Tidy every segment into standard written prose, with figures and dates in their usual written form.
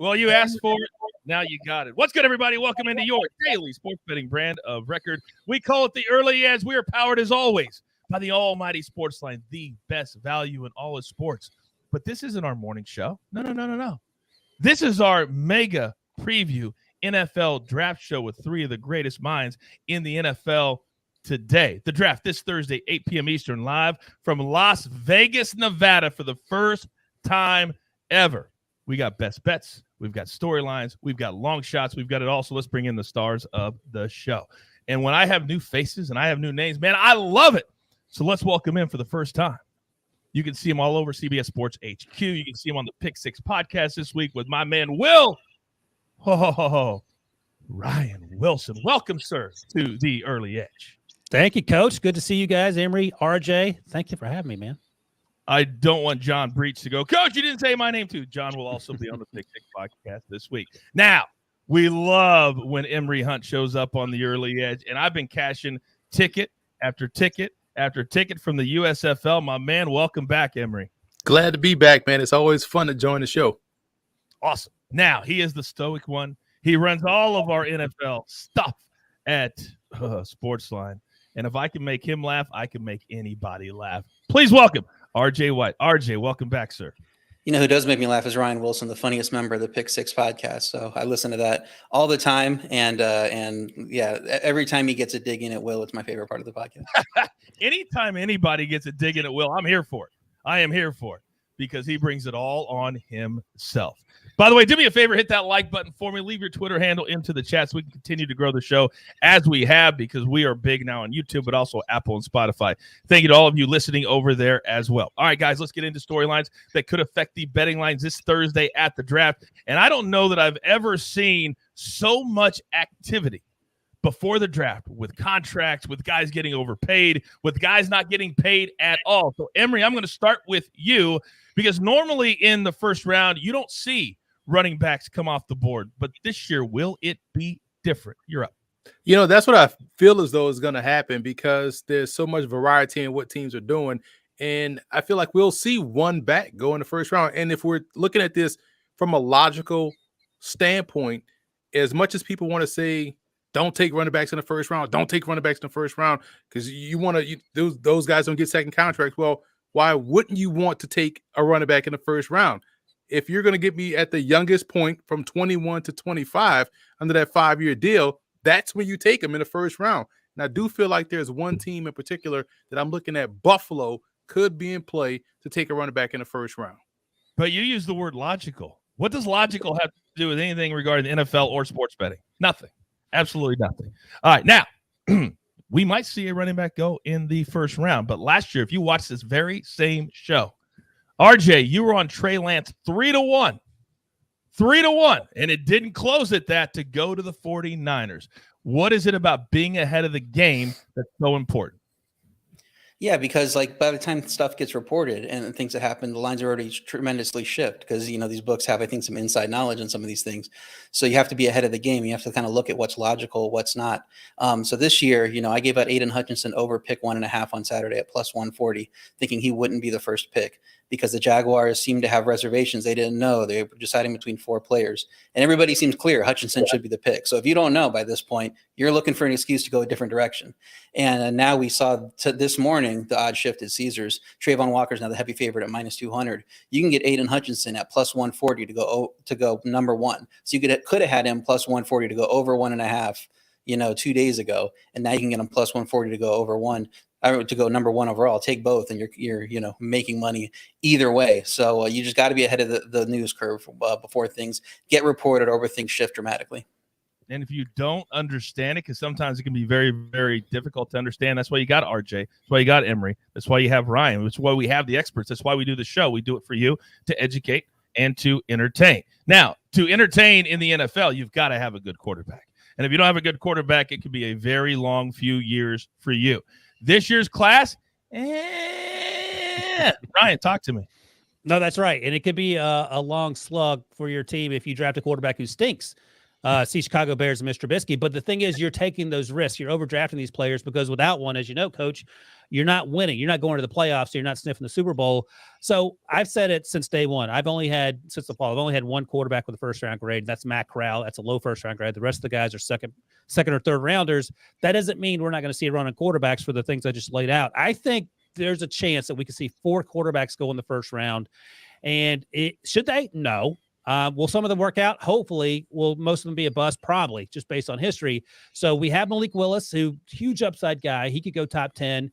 Well, you asked for it. Now you got it. What's good, everybody? Welcome into your daily sports betting brand of record. We call it the Early Edge. We are powered, as always, by the almighty SportsLine, the best value in all of sports. But this isn't our morning show. No. This is our mega preview NFL draft show with three of the greatest minds in the NFL today. The draft this Thursday, 8 p.m. Eastern, live from Las Vegas, Nevada for the first time ever. We got best bets. We've got storylines. We've got long shots. We've got it all. So let's bring in the stars of the show. And when I have new faces and I have new names, man, I love it. So let's welcome in for the first time. You can see him all over CBS Sports HQ. You can see him on the Pick Six podcast this week with my man, Ryan Wilson. Welcome, sir, to the Early Edge. Thank you, Coach. Good to see you guys. Emory, RJ, thank you for having me, man. I don't want John Breach to go, Coach, you didn't say my name too. John will also be on the Pick Six podcast this week. Now, we love when Emory Hunt shows up on the Early Edge, and I've been cashing ticket after ticket after ticket from the USFL. My man, welcome back, Emory. Glad to be back, man. It's always fun to join the show. Awesome. Now, he is the stoic one. He runs all of our NFL stuff at SportsLine. And if I can make him laugh, I can make anybody laugh. Please welcome RJ White. RJ, welcome back, sir. You know who does make me laugh is Ryan Wilson, the funniest member of the Pick Six podcast. So I listen to that all the time. And yeah, every time he gets a dig in at Will, it's my favorite part of the podcast. Anytime anybody gets a dig in at Will, I'm here for it. I am here for it because he brings it all on himself. By the way, do me a favor, hit that like button for me. Leave your Twitter handle into the chat so we can continue to grow the show as we have, because we are big now on YouTube, but also Apple and Spotify. Thank you to all of you listening over there as well. All right, guys, let's get into storylines that could affect the betting lines this Thursday at the draft. And I don't know that I've ever seen so much activity before the draft with contracts, with guys getting overpaid, with guys not getting paid at all. So, Emory, I'm going to start with you because normally in the first round, you don't see running backs come off the board. But this year, will it be different? You're up. You know, that's what I feel as though is going to happen because there's so much variety in what teams are doing. And I feel like we'll see one back go in the first round. And if we're looking at this from a logical standpoint, as much as people want to say, don't take running backs in the first round, don't take running backs in the first round because you want to those guys don't get second contracts. Well, why wouldn't you want to take a running back in the first round? If you're going to get me at the youngest point from 21 to 25 under that 5-year deal, that's when you take them in the first round. And I do feel like there's one team in particular that I'm looking at. Buffalo could be in play to take a running back in the first round. But you use the word logical. What does logical have to do with anything regarding the NFL or sports betting? Nothing. Absolutely nothing. All right, now, we might see a running back go in the first round. But last year, if you watched this very same show, RJ, you were on Trey Lance 3-1. 3-1. And it didn't close at that to go to the 49ers. What is it about being ahead of the game that's so important? Yeah, because like by the time stuff gets reported and things that happen, the lines are already tremendously shift because, you know, these books have, I think, some inside knowledge on some of these things. So you have to be ahead of the game. You have to kind of look at what's logical, what's not. So this year, you know, I gave out Aiden Hutchinson over pick 1.5 on Saturday at plus 140, thinking he wouldn't be the first pick because the Jaguars seem to have reservations. They didn't know. They were deciding between 4 players. And everybody seems clear. Hutchinson should be the pick. So if you don't know by this point, you're looking for an excuse to go a different direction. And now we saw this morning, the odd shift at Caesars. Trayvon Walker's now the heavy favorite at minus 200. You can get Aiden Hutchinson at plus 140 to go number 1. So you could have had him plus 140 to go over 1.5, you know, 2 days ago. And now you can get him plus 140 to go over 1. To go number 1 overall. Take both, and you're you know, making money either way. So you just got to be ahead of the news curve before things get reported or things shift dramatically. And if you don't understand it, because sometimes it can be very, very difficult to understand, that's why you got RJ. That's why you got Emory. That's why you have Ryan. That's why we have the experts. That's why we do the show. We do it for you to educate and to entertain. Now, to entertain in the NFL, you've got to have a good quarterback. And if you don't have a good quarterback, it could be a very long few years for you. This year's class, Ryan, talk to me. No, that's right. And it could be a long slug for your team if you draft a quarterback who stinks. see Chicago Bears and Mr. Trubisky. But the thing is, you're taking those risks. You're overdrafting these players because without one, as you know, Coach, you're not winning. You're not going to the playoffs. So you're not sniffing the Super Bowl. So I've said it since day one. Since the fall, I've only had one quarterback with a first-round grade. That's Matt Corral. That's a low first-round grade. The rest of the guys are second or third rounders. That doesn't mean we're not going to see a run on quarterbacks for the things I just laid out. I think there's a chance that we could see 4 quarterbacks go in the first round. And should they? No. Will some of them work out? Hopefully. Will most of them be a bust? Probably, just based on history. So we have Malik Willis, who huge upside guy. He could go top 10.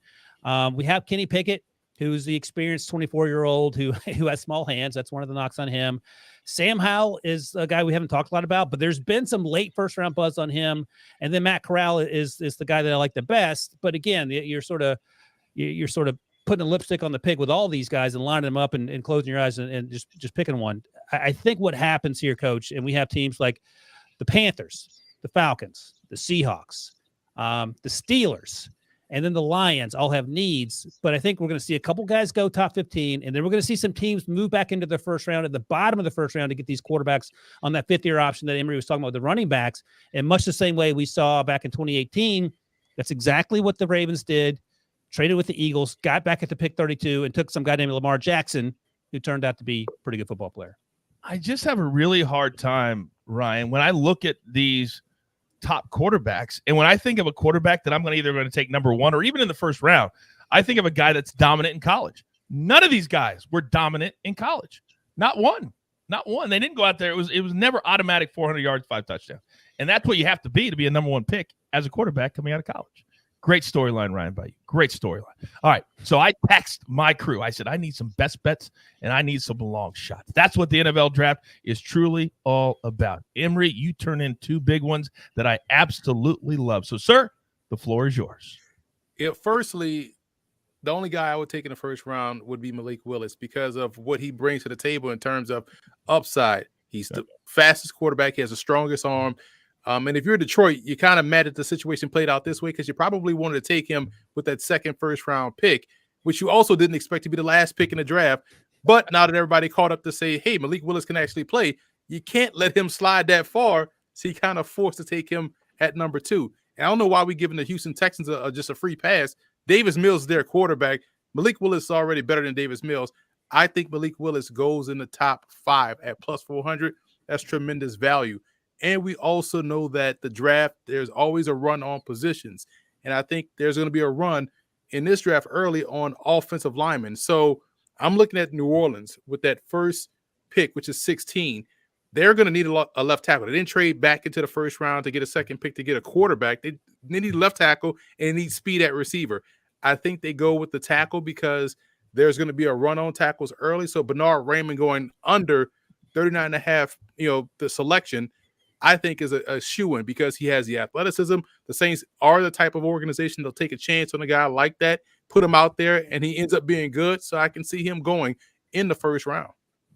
We have Kenny Pickett, who's the experienced 24-year-old who has small hands. That's one of the knocks on him. Sam Howell is a guy we haven't talked a lot about, but there's been some late first-round buzz on him. And then Matt Corral is the guy that I like the best. But again, you're sort of putting a lipstick on the pig with all these guys and lining them up and closing your eyes and just picking one. I think what happens here, Coach, and we have teams like the Panthers, the Falcons, the Seahawks, the Steelers, and then the Lions all have needs. But I think we're going to see a couple guys go top 15, and then we're going to see some teams move back into the first round at the bottom of the first round to get these quarterbacks on that fifth-year option that Emory was talking about, the running backs. And much the same way we saw back in 2018, that's exactly what the Ravens did. Traded with the Eagles, got back at the pick 32, and took some guy named Lamar Jackson, who turned out to be a pretty good football player. I just have a really hard time, Ryan, when I look at these top quarterbacks, and when I think of a quarterback that I'm either going to take number 1 or even in the first round, I think of a guy that's dominant in college. None of these guys were dominant in college. Not one. They didn't go out there. It was never automatic 400 yards, 5 touchdowns. And that's what you have to be a number 1 pick as a quarterback coming out of college. Great storyline, Ryan, by you. Great storyline. All right, so I text my crew. I said, I need some best bets, and I need some long shots. That's what the NFL draft is truly all about. Emory, you turn in 2 big ones that I absolutely love. So, sir, the floor is yours. Firstly, the only guy I would take in the first round would be Malik Willis because of what he brings to the table in terms of upside. He's the fastest quarterback. He has the strongest arm. And if you're Detroit, you're kind of mad at the situation played out this way because you probably wanted to take him with that second first-round pick, which you also didn't expect to be the last pick in the draft. But now that everybody caught up to say, hey, Malik Willis can actually play, you can't let him slide that far. So you kind of forced to take him at number 2. And I don't know why we're giving the Houston Texans just a free pass. Davis Mills is their quarterback. Malik Willis is already better than Davis Mills. I think Malik Willis goes in the top 5 at plus 400. That's tremendous value. And we also know that the draft, there's always a run on positions. And I think there's going to be a run in this draft early on offensive linemen. So I'm looking at New Orleans with that first pick, which is 16. They're going to need a left tackle. They didn't trade back into the first round to get a second pick to get a quarterback. They need left tackle and need speed at receiver. I think they go with the tackle because there's going to be a run on tackles early. So Bernard Raymond going under 39.5, the selection, I think is a shoo-in because he has the athleticism. The Saints are the type of organization they'll take a chance on a guy like that, put him out there, and he ends up being good. So I can see him going in the first round.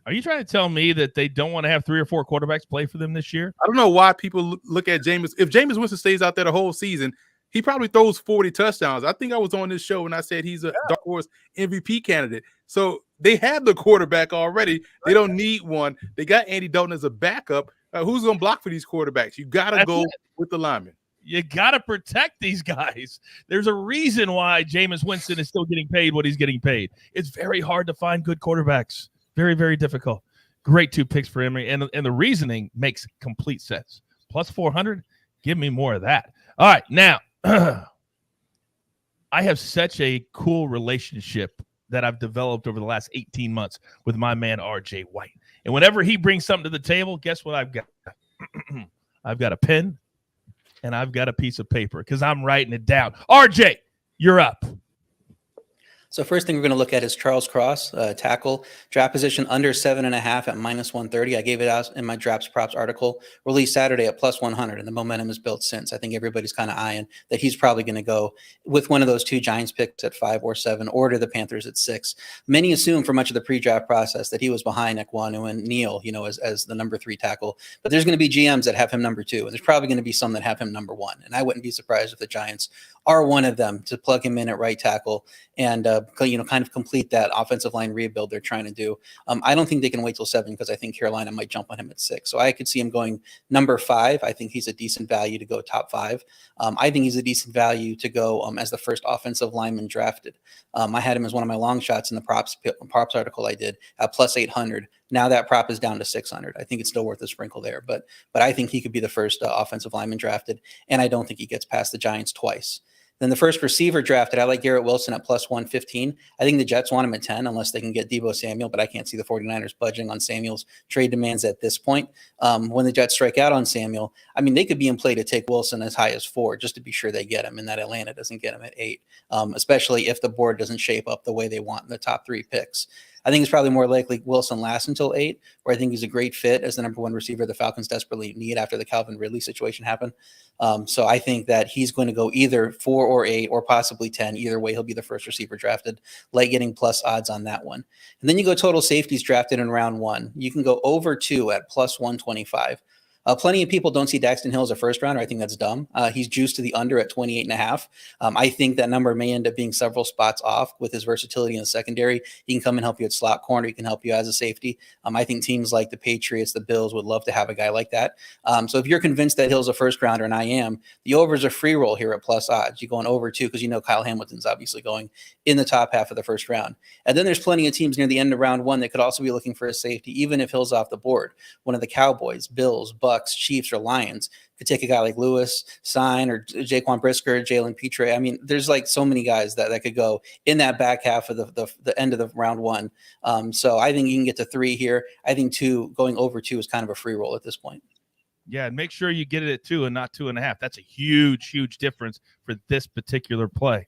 Are you trying to tell me that they don't want to have 3 or 4 quarterbacks play for them this year? I don't know why people look at Jameis. If Jameis Winston stays out there the whole season, he probably throws 40 touchdowns. I think I was on this show and I said he's a dark horse MVP candidate. So they have the quarterback already. They don't need one. They got Andy Dalton as a backup. Who's going to block for these quarterbacks? You got to go with the linemen. You got to protect these guys. There's a reason why Jameis Winston is still getting paid what he's getting paid. It's very hard to find good quarterbacks. Very, very difficult. Great 2 picks for Emory. And the reasoning makes complete sense. Plus 400, give me more of that. All right, now, I have such a cool relationship that I've developed over the last 18 months with my man, RJ White. And whenever he brings something to the table, guess what I've got? I've got a pen and I've got a piece of paper because I'm writing it down. RJ, you're up. So first thing we're going to look at is Charles Cross, tackle, draft position under 7.5 at minus 130. I gave it out in my Drafts Props article, released Saturday at plus 100, and the momentum is built since. I think everybody's kind of eyeing that he's probably going to go with one of those 2 Giants picks at 5 or 7, or to the Panthers at 6. Many assume for much of the pre-draft process that he was behind Ekwonu and Neal, as the number 3 tackle. But there's going to be GMs that have him number 2, and there's probably going to be some that have him number 1. And I wouldn't be surprised if the Giants are one of them to plug him in at right tackle and kind of complete that offensive line rebuild they're trying to do. I don't think they can wait till 7 because I think Carolina might jump on him at 6. So I could see him going number 5. I think he's a decent value to go top 5. I think he's a decent value to go as the first offensive lineman drafted. I had him as one of my long shots in the props article I did at plus 800. Now that prop is down to 600. I think it's still worth a sprinkle there, but I think he could be the first offensive lineman drafted, and I don't think he gets past the Giants twice. Then the first receiver drafted, I like Garrett Wilson at plus 115. I think the Jets want him at 10 unless they can get Deebo Samuel, but I can't see the 49ers budging on Samuel's trade demands at this point. When the Jets strike out on Samuel, I mean, they could be in play to take Wilson as high as 4 just to be sure they get him and that Atlanta doesn't get him at 8, especially if the board doesn't shape up the way they want in the top 3 picks. I think it's probably more likely Wilson lasts until 8, where I think he's a great fit as the number 1 receiver the Falcons desperately need after the Calvin Ridley situation happened. So I think that he's going to go either 4 or 8 or possibly 10. Either way, he'll be the first receiver drafted, like getting plus odds on that one. And then you go total safeties drafted in round 1. You can go over 2 at plus 125. Plenty of people don't see Daxton Hill as a first rounder. I think that's dumb. He's juiced to the under at 28.5. I think that number may end up being several spots off with his versatility in the secondary. He can come and help you at slot corner. He can help you as a safety. I think teams like the Patriots, the Bills would love to have a guy like that. So if you're convinced that Hill's a first rounder, and I am, the over is a free roll here at plus odds. You're going over 2 because you know Kyle Hamilton's obviously going in the top half of the first round. And then there's plenty of teams near the end of round 1 that could also be looking for a safety, even if Hill's off the board. One of the Cowboys, Bills, Bucks, Chiefs, or Lions could take a guy like Lewis, Sign, or Jaquan Brisker, Jalen Petre. I mean, there's like so many guys that could go in that back half of the end of the round 1. So I think you can get to 3 here. I think 2, going over 2 is kind of a free roll at this point. Yeah, and make sure you get it at 2 and not 2.5. That's a huge, huge difference for this particular play.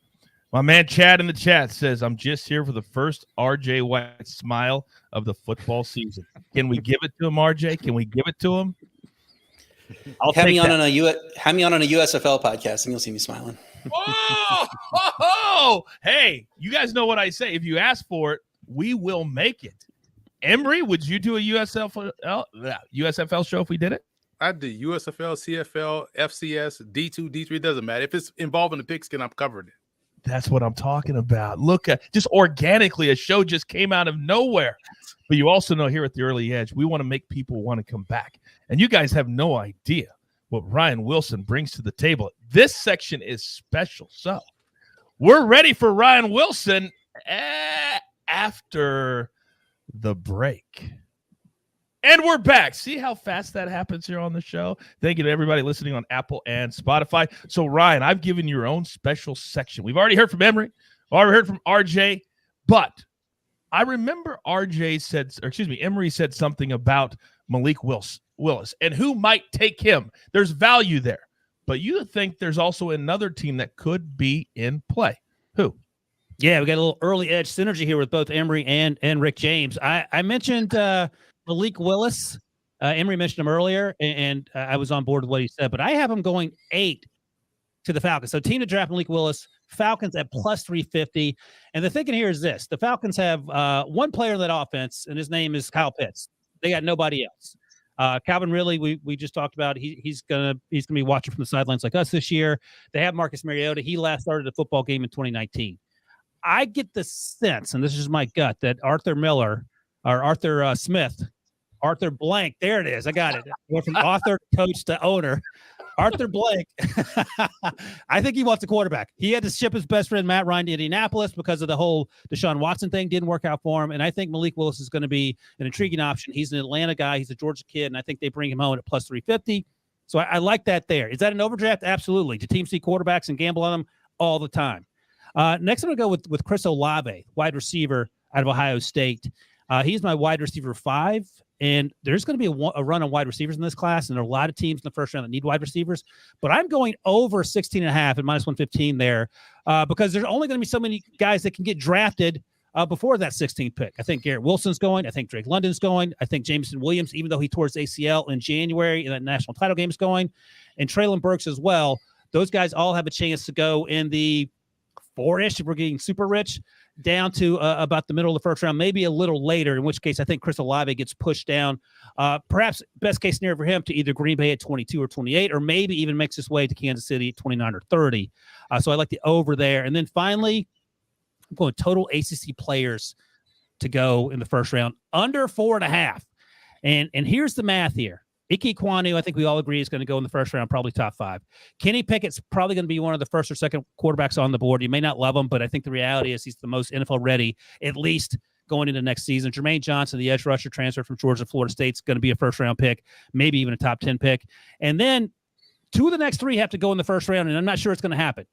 My man Chad in the chat says, I'm just here for the first RJ White smile of the football season. Can we give it to him, RJ? Can we give it to him? Have me on a USFL podcast and you'll see me smiling. Hey, you guys know what I say. If you ask for it, we will make it. Emory, would you do a USFL show if we did it? I'd do USFL, CFL, FCS, D2, D3. Doesn't matter. If it's involving the pigskin, I'm covering it. That's what I'm talking about. Look at just organically, a show just came out of nowhere. But you also know here at the Early Edge, we want to make people want to come back. And you guys have no idea what Ryan Wilson brings to the table. This section is special. So we're ready for Ryan Wilson after the break. And we're back. See how fast that happens here on the show? Thank you to everybody listening on Apple and Spotify. So, Ryan, I've given you your own special section. We've already heard from Emory. Already heard from RJ. But I remember Emory said something about Malik Willis and who might take him. There's value there. But you think there's also another team that could be in play. Who? Yeah, we got a little early edge synergy here with both Emory and Rick James. I mentioned Malik Willis. Emory mentioned him earlier, and I was on board with what he said. But I have him going 8 to the Falcons. So team to draft Malik Willis, Falcons at plus 350. And the thinking here is this. The Falcons have one player in that offense, and his name is Kyle Pitts. They got nobody else. Calvin Ridley, we just talked about. He's gonna be watching from the sidelines like us this year. They have Marcus Mariota. He last started a football game in 2019. I get the sense, and this is my gut, that Arthur Smith, Arthur Blank, there it is. I got it. Went from author, coach to owner. Arthur Blank, I think he wants a quarterback. He had to ship his best friend Matt Ryan to Indianapolis because of the whole Deshaun Watson thing. Didn't work out for him. And I think Malik Willis is going to be an intriguing option. He's an Atlanta guy. He's a Georgia kid. And I think they bring him home at plus 350. So I like that there. Is that an overdraft? Absolutely. Do teams see quarterbacks and gamble on them all the time? Next, I'm going to go with Chris Olave, wide receiver out of Ohio State. He's my wide receiver 5. And there's going to be a run on wide receivers in this class, and there are a lot of teams in the first round that need wide receivers. But I'm going over 16.5 at minus 115 there because there's only going to be so many guys that can get drafted before that 16th pick. I think Garrett Wilson's going. I think Drake London's going. I think Jameson Williams, even though he tore his ACL in January in that national title game, is going. And Treylon Burks as well. Those guys all have a chance to go in the 4-ish if we're getting super rich. down to about the middle of the first round, maybe a little later, in which case I think Chris Olave gets pushed down. Perhaps best case scenario for him to either Green Bay at 22 or 28, or maybe even makes his way to Kansas City at 29 or 30. So I like the over there. And then finally, I'm going total ACC players to go in the first round, under 4.5. And here's the math here. Ike Kwanu, I think we all agree, is going to go in the first round, probably top 5. Kenny Pickett's probably going to be one of the first or second quarterbacks on the board. You may not love him, but I think the reality is he's the most NFL ready, at least going into next season. Jermaine Johnson, the edge rusher transfer from Georgia, Florida State's going to be a first-round pick, maybe even a top 10 pick. And then 2 of the next 3 have to go in the first round, and I'm not sure it's going to happen.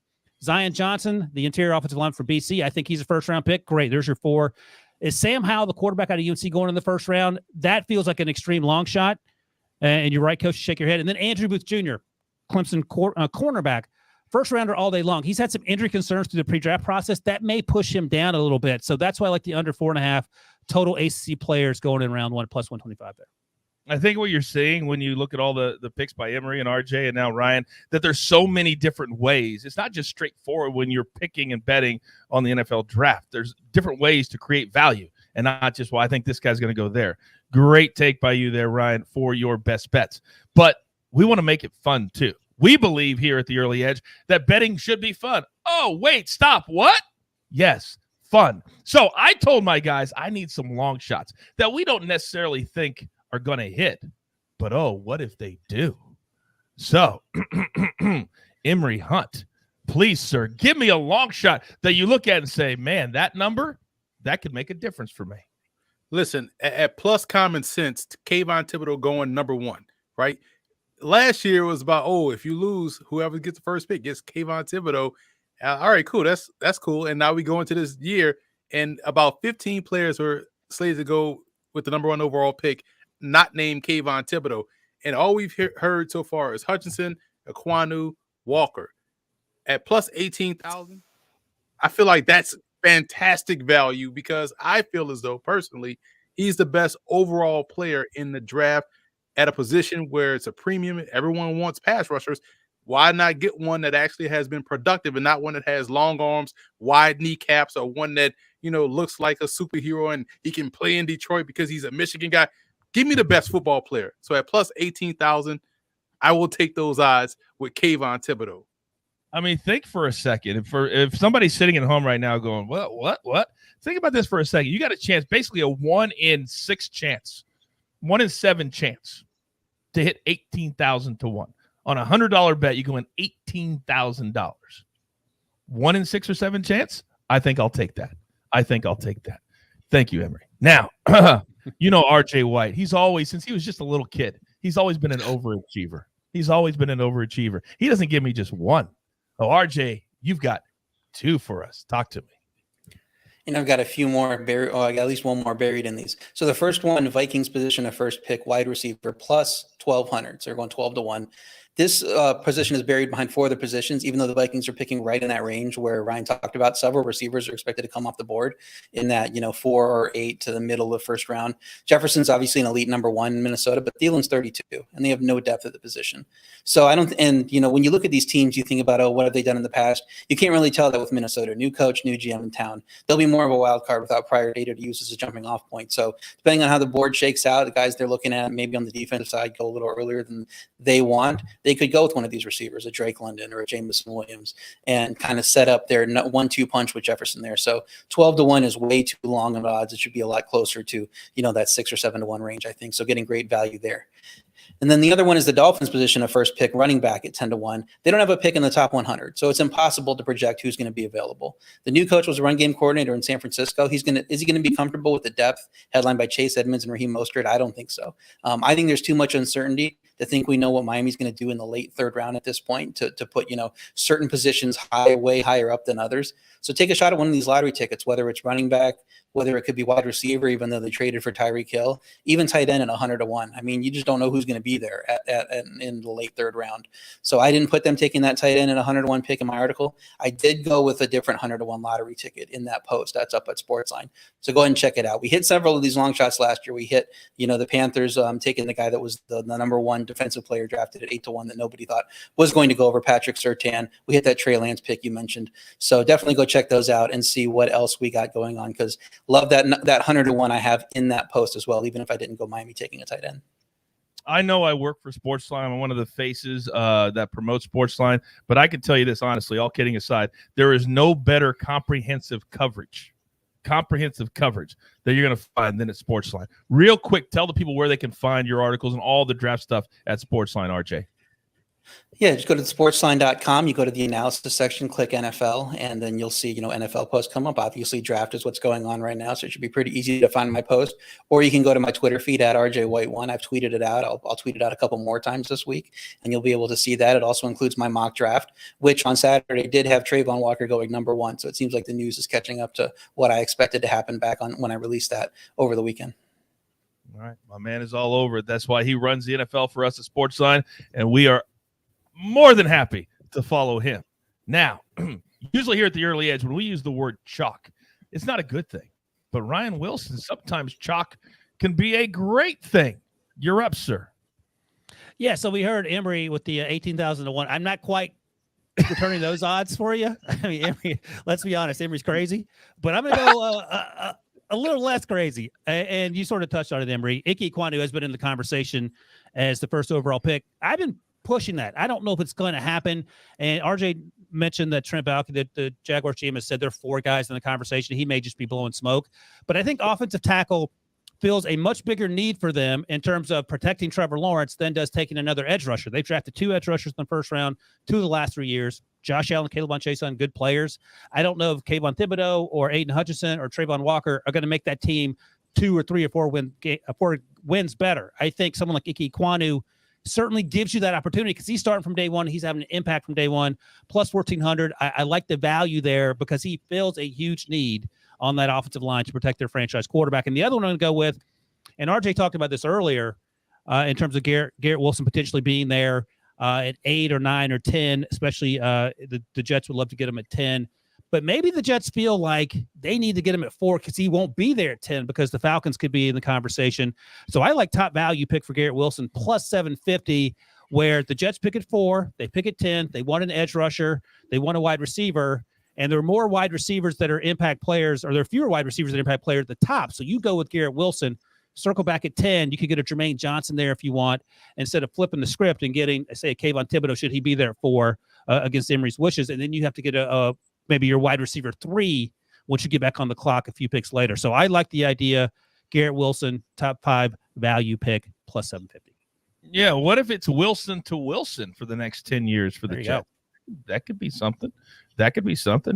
Zion Johnson, the interior offensive line for BC, I think he's a first-round pick. Great, there's your 4. Is Sam Howell, the quarterback out of UNC, going in the first round? That feels like an extreme long shot. And you're right, Coach, shake your head. And then Andrew Booth Jr., Clemson cornerback, first rounder all day long. He's had some injury concerns through the pre-draft process. That may push him down a little bit. So that's why I like the under 4.5 total ACC players going in round 1 plus 125 there. I think what you're seeing when you look at all the picks by Emory and RJ and now Ryan, that there's so many different ways. It's not just straightforward when you're picking and betting on the NFL draft. There's different ways to create value, and not just, well, I think this guy's going to go there. Great take by you there, Ryan, for your best bets. But we want to make it fun, too. We believe here at the Early Edge that betting should be fun. Oh, wait, stop. What? Yes, fun. So I told my guys I need some long shots that we don't necessarily think are going to hit. But, oh, what if they do? So, Emory Hunt, please, sir, give me a long shot that you look at and say, man, that number, that could make a difference for me. Listen, at plus common sense, Kayvon Thibodeau going number 1, right? Last year was about, oh, if you lose, whoever gets the first pick gets Kayvon Thibodeau. All right, cool. That's cool. And now we go into this year, and about 15 players were slated to go with the number 1 overall pick, not named Kayvon Thibodeau. And all we've heard so far is Hutchinson, Ekwonu, Walker. At plus 18,000, I feel like that's fantastic value, because I feel as though personally he's the best overall player in the draft at a position where it's a premium. Everyone wants pass rushers. Why not get one that actually has been productive and not one that has long arms, wide kneecaps, or one that, looks like a superhero and he can play in Detroit because he's a Michigan guy? Give me the best football player. So at plus 18,000, I will take those odds with Kayvon Thibodeau. I mean, think for a second. If somebody's sitting at home right now going, what? Think about this for a second. You got a chance, basically a 1 in 6 chance, 1 in 7 chance to hit 18,000 to 1. On a $100 bet, you can win $18,000. 1 in 6 or 7 chance? I think I'll take that. Thank you, Emory. Now, RJ White. He's always, since he was just a little kid, he's always been an overachiever. He doesn't give me just 1. Oh, RJ, you've got 2 for us. Talk to me. And I've got a few more buried. Oh, I got at least one more buried in these. So the first one, Vikings position of first pick, wide receiver, plus 1,200. So they're going 12 to 1. This position is buried behind 4 other positions, even though the Vikings are picking right in that range where Ryan talked about. Several receivers are expected to come off the board in that, 4 or 8 to the middle of the first round. Jefferson's obviously an elite number 1 in Minnesota, but Thielen's 32, and they have no depth at the position. So when you look at these teams, you think about, oh, what have they done in the past? You can't really tell that with Minnesota. New coach, new GM in town. They'll be more of a wild card without prior data to use as a jumping off point. So depending on how the board shakes out, the guys they're looking at maybe on the defensive side go a little earlier than they want. They could go with one of these receivers, a Drake London or a Jameson Williams, and kind of set up their 1-2 punch with Jefferson there. So 12 to 1 is way too long of odds. It should be a lot closer to, that 6 or 7 to 1 range, I think. So getting great value there. And then the other one is the Dolphins position of first pick, running back at 10 to 1. They don't have a pick in the top 100, so it's impossible to project who's going to be available. The new coach was a run game coordinator in San Francisco. Is he going to be comfortable with the depth headlined by Chase Edmonds and Raheem Mostert? I don't think so. I think there's too much uncertainty to think we know what Miami's going to do in the late 3rd round at this point to put, certain positions way higher up than others. So take a shot at one of these lottery tickets, whether it's running back, whether it could be wide receiver, even though they traded for Tyreek Hill, even tight end at 100 to 1. I mean, you just don't know who's going to be there in the late 3rd round. So I didn't put them taking that tight end at 100 to 1 pick in my article. I did go with a different 100 to 1 lottery ticket in that post. That's up at SportsLine. So go ahead and check it out. We hit several of these long shots last year. We hit, the Panthers taking the guy that was the number 1 defensive player drafted at 8-1 that nobody thought was going to go over, Patrick Surtain. We hit that Trey Lance pick you mentioned. So definitely go check those out and see what else we got going on, because love that 100-1 I have in that post as well, even if I didn't go Miami taking a tight end. I know I work for SportsLine. I'm one of the faces that promotes SportsLine, but I can tell you this honestly, all kidding aside, there is no better comprehensive coverage that you're going to find than at SportsLine. Real quick, tell the people where they can find your articles and all the draft stuff at SportsLine, RJ. Yeah, just go to sportsline.com. You go to the analysis section, click NFL, and then you'll see, NFL posts come up. Obviously, draft is what's going on right now, so it should be pretty easy to find my post. Or you can go to my Twitter feed at RJWhite1. I've tweeted it out. I'll tweet it out a couple more times this week, and you'll be able to see that. It also includes my mock draft, which on Saturday did have Trayvon Walker going number 1. So it seems like the news is catching up to what I expected to happen back on when I released that over the weekend. All right, my man is all over it. That's why he runs the NFL for us at SportsLine, and we are more than happy to follow him. Now, usually here at the Early Edge, when we use the word chalk, it's not a good thing. But Ryan Wilson, sometimes chalk can be a great thing. You're up, sir. Yeah, so we heard Emory with the 18,000-1. I'm not quite returning those odds for you. I mean, Emory, let's be honest, Emory's crazy. But I'm going to go a little less crazy. And you sort of touched on it, Emory. Ike Ekwonu has been in the conversation as the first overall pick. I've been pushing that. I don't know if it's going to happen. And RJ mentioned that Trent Baalke, that the Jaguars GM has said there are 4 guys in the conversation. He may just be blowing smoke. But I think offensive tackle feels a much bigger need for them in terms of protecting Trevor Lawrence than does taking another edge rusher. They've drafted 2 edge rushers in the first round, 2 of the last 3 years. Josh Allen, Caleb Chason, good players. I don't know if Kayvon Thibodeau or Aiden Hutchinson or Trayvon Walker are going to make that team 2 or 3 or 4 wins better. I think someone like Ike Ekwonu certainly gives you that opportunity because he's starting from day one. He's having an impact from day one. Plus 1,400. I like the value there because he fills a huge need on that offensive line to protect their franchise quarterback. And the other one I'm going to go with, and RJ talked about this earlier, in terms of Garrett Wilson potentially being there at 8 or 9 or 10, especially the Jets would love to get him at 10. But maybe the Jets feel like they need to get him at 4 because he won't be there at 10 because the Falcons could be in the conversation. So I like top value pick for Garrett Wilson plus 750, where the Jets pick at 4, they pick at 10, they want an edge rusher, they want a wide receiver, and there are more wide receivers that are impact players, or there are fewer wide receivers that are impact players at the top. So you go with Garrett Wilson, circle back at 10. You could get a Jermaine Johnson there if you want, instead of flipping the script and getting, say, a Kayvon Thibodeau, should he be there at 4 against Emory's wishes. And then you have to get maybe your wide receiver 3 once you get back on the clock a few picks later. So I like the idea. Garrett Wilson, top 5 value pick, plus 750. Yeah, what if it's Wilson to Wilson for the next 10 years for the Jets? That could be something.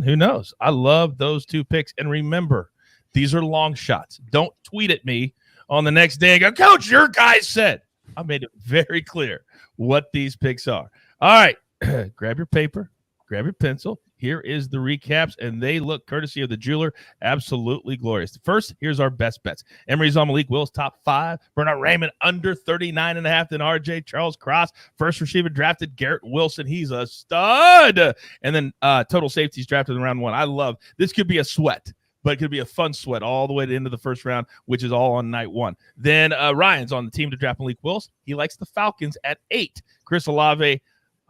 Who knows? I love those 2 picks. And remember, these are long shots. Don't tweet at me on the next day and go, Coach, your guy said. I made it very clear what these picks are. All right, grab your paper, grab your pencil. Here is the recaps, and they look, courtesy of the jeweler, absolutely glorious. First, here's our best bets. Emory's on Malik Willis, top 5. Bernard Raymond, under 39.5. Then RJ Charles Cross, first receiver drafted. Garrett Wilson, he's a stud. And then total safeties drafted in round 1. I love this. Could be a sweat, but it could be a fun sweat all the way to the end of the first round, which is all on night 1. Then Ryan's on the team to draft Malik Willis. He likes the Falcons at 8. Chris Olave,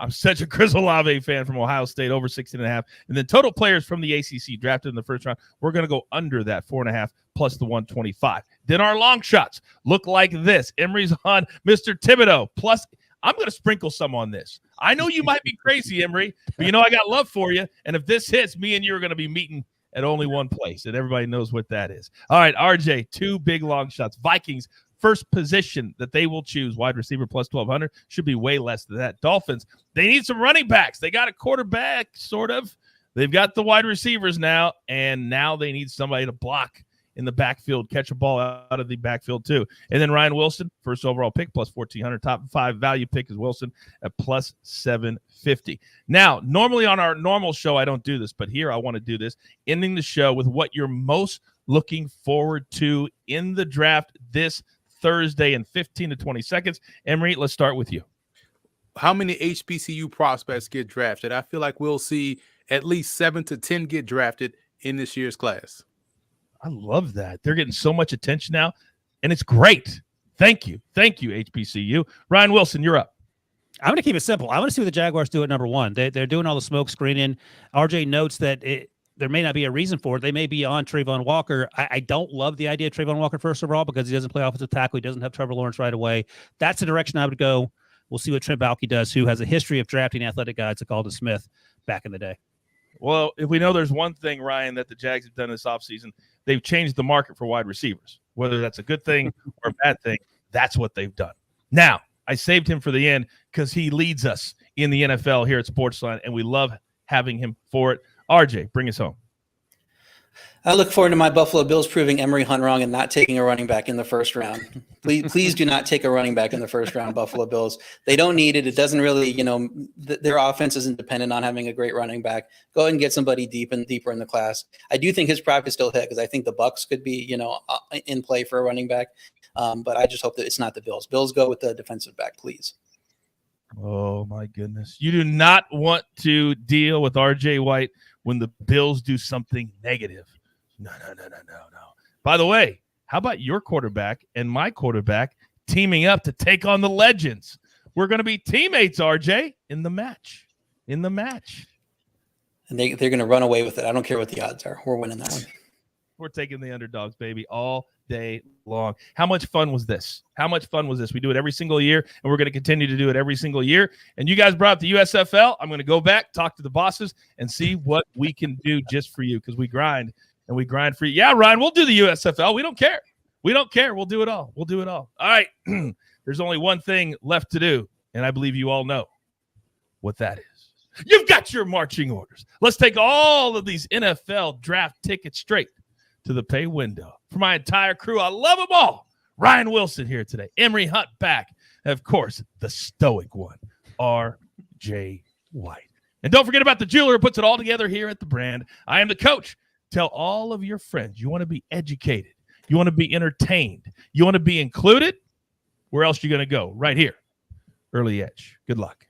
I'm such a Chris Olave fan from Ohio State, over 16.5. And then total players from the ACC drafted in the first round, we're going to go under that 4.5 plus the 125. Then our long shots look like this. Emory's on Mr. Thibodeau, plus I'm going to sprinkle some on this. I know you might be crazy, Emory, but I got love for you. And if this hits, me and you are going to be meeting at only one place, and everybody knows what that is. All right, RJ, 2 big long shots. Vikings, first position that they will choose, wide receiver plus 1,200, should be way less than that. Dolphins, they need some running backs. They got a quarterback, sort of. They've got the wide receivers now, and now they need somebody to block in the backfield, catch a ball out of the backfield too. And then Ryan Wilson, first overall pick, plus 1,400. Top 5 value pick is Wilson at plus 750. Now, normally on our normal show, I don't do this, but here I want to do this, ending the show with what you're most looking forward to in the draft this Thursday in 15 to 20 seconds. Emory, let's start with you. How many HBCU prospects get drafted? I feel like we'll see at least 7 to 10 get drafted in this year's class. I love that. They're getting so much attention now, and it's great. Thank you, HBCU. Ryan Wilson, you're up. I'm going to keep it simple. I want to see what the Jaguars do at number one. They're doing all the smoke screening. RJ notes that there may not be a reason for it. They may be on Trayvon Walker. I don't love the idea of Trayvon Walker first overall because he doesn't play offensive tackle. He doesn't have Trevor Lawrence right away. That's the direction I would go. We'll see what Trent Baalke does, who has a history of drafting athletic guys to Aldon Smith back in the day. Well, if we know there's one thing, Ryan, that the Jags have done this offseason, they've changed the market for wide receivers. Whether that's a good thing or a bad thing, that's what they've done. Now, I saved him for the end because he leads us in the NFL here at SportsLine, and we love having him for it. RJ, bring us home. I look forward to my Buffalo Bills proving Emory Hunt wrong and not taking a running back in the first round. Please do not take a running back in the first round, Buffalo Bills. They don't need it. It doesn't really, their offense isn't dependent on having a great running back. Go ahead and get somebody deeper in the class. I do think his prop is still hit because I think the Bucs could be, in play for a running back. But I just hope that it's not the Bills. Bills go with the defensive back, please. Oh, my goodness. You do not want to deal with RJ White when the Bills do something negative. No. By the way, how about your quarterback and my quarterback teaming up to take on the legends? We're going to be teammates, RJ, in the match. And they're going to run away with it. I don't care what the odds are. We're winning that one. We're taking the underdogs, baby, all day long. How much fun was this? We do it every single year, and we're going to continue to do it every single year. And you guys brought up the USFL. I'm going to go back, talk to the bosses, and see what we can do just for you because we grind, and we grind for you. Yeah, Ryan, we'll do the USFL. We don't care. We'll do it all. All right. There's only one thing left to do, and I believe you all know what that is. You've got your marching orders. Let's take all of these NFL draft tickets straight to the pay window. For my entire crew, I love them all. Ryan Wilson here today. Emory Hunt back. And of course, the stoic one, RJ White. And don't forget about the jeweler who puts it all together here at the brand. I am the coach. Tell all of your friends you want to be educated. You want to be entertained. You want to be included. Where else are you going to go? Right here. Early Edge. Good luck.